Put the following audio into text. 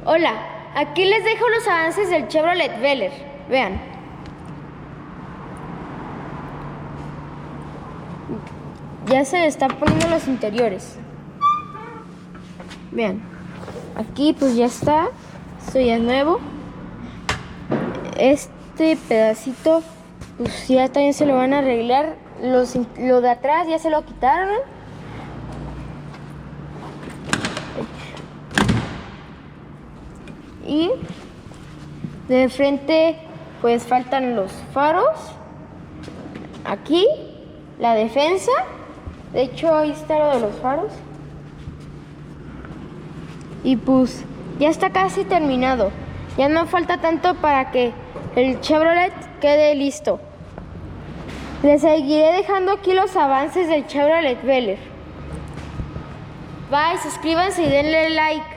Hola, aquí les dejo los avances del Chevrolet Velar. Vean. Ya se le están poniendo los interiores. Vean. Aquí pues ya está. Esto ya es nuevo. Este pedacito pues ya también se lo van a arreglar. Lo de atrás ya se lo quitaron. Y de frente pues faltan los faros. Aquí la defensa. De hecho ahí está lo de los faros. Y pues ya está casi terminado. Ya no falta tanto para que el Chevrolet quede listo. Les seguiré dejando aquí los avances del Chevrolet Velar. Bye, suscríbanse y denle like.